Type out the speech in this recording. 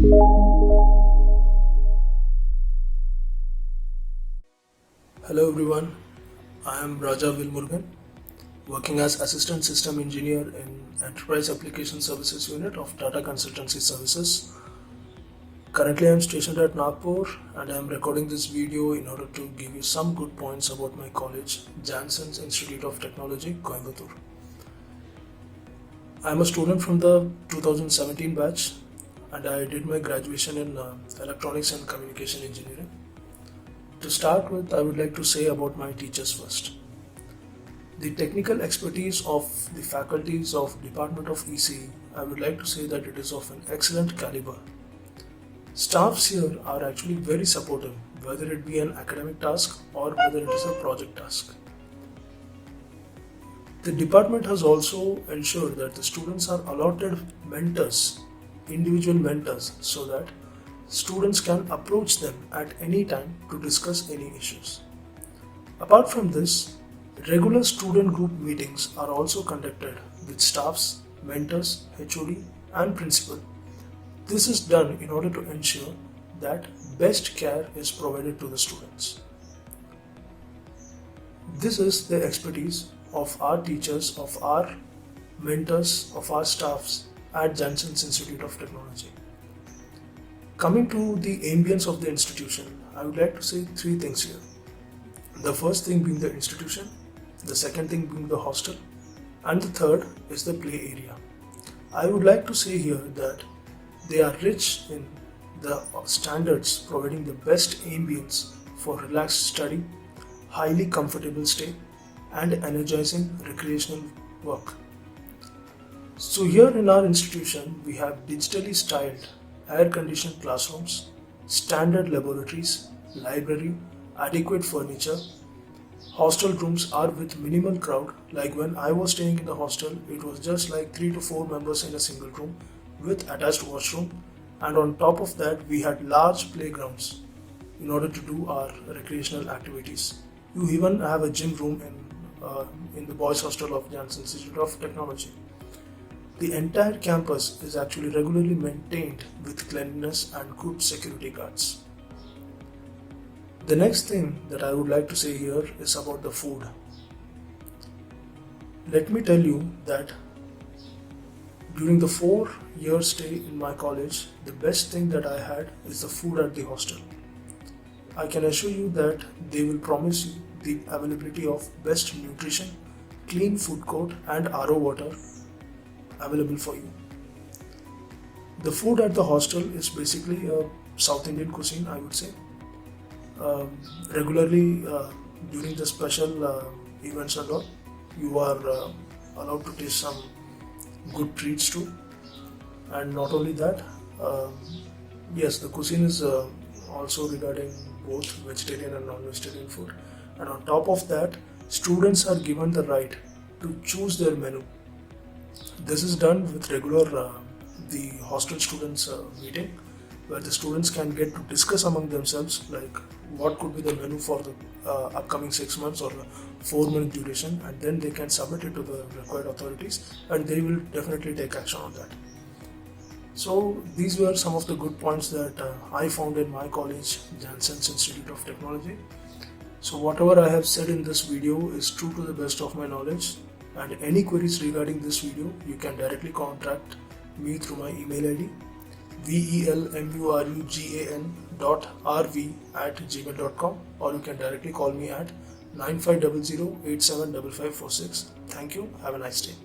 Hello everyone, I am Raja Vilmurugan, working as Assistant System Engineer in Enterprise Application Services Unit of Tata Consultancy Services. Currently I am stationed at Nagpur and I am recording this video in order to give you some good points about my college, Janssens Institute of Technology, Coimbatore. I am a student from the 2017 batch and I did my graduation in Electronics and Communication Engineering. To start with, I would like to say about my teachers first. The technical expertise of the faculties of Department of ECE, I would like to say that it is of an excellent caliber. Staffs here are actually very supportive, whether it be an academic task or whether it is a project task. The department has also ensured that the students are allotted mentors, individual mentors, so that students can approach them at any time to discuss any issues. Apart from this, regular student group meetings are also conducted with staffs, mentors, HOD and principal. This is done in order to ensure that best care is provided to the students. This is the expertise of our teachers, of our mentors, of our staffs at Janssens Institute of Technology. Coming to the ambience of the institution, I would like to say three things here. The first thing being the institution, the second thing being the hostel, and the third is the play area. I would like to say here that they are rich in the standards providing the best ambience for relaxed study, highly comfortable stay, and energizing recreational work. So here in our institution, we have digitally styled air-conditioned classrooms, standard laboratories, library, adequate furniture. Hostel rooms are with minimal crowd. Like when I was staying in the hostel, it was just like 3 to 4 members in a single room with attached washroom, and on top of that we had large playgrounds in order to do our recreational activities. You even have a gym room in the boys hostel of Janssens Institute of Technology. The entire campus is actually regularly maintained with cleanliness and good security guards. The next thing that I would like to say here is about the food. Let me tell you that during the 4-year stay in my college, the best thing that I had is the food at the hostel. I can assure you that they will promise you the availability of best nutrition, clean food court and RO water available for you. The food at the hostel is basically a South Indian cuisine, I would say. Regularly during the special events and all, you are allowed to taste some good treats too. And not only that, yes, the cuisine is also regarding both vegetarian and non-vegetarian food. And on top of that, students are given the right to choose their menu. This is done with regular the hostel students meeting, where the students can get to discuss among themselves like what could be the menu for the upcoming 6 months or 4-month duration, and then they can submit it to the required authorities and they will definitely take action on that. So these were some of the good points that I found in my college, Janssens Institute of Technology. So whatever I have said in this video is true to the best of my knowledge, and any queries regarding this video, you can directly contact me through my email ID velmurugan.rv@gmail.com, or you can directly call me at 9500 875546. Thank you. Have a nice day.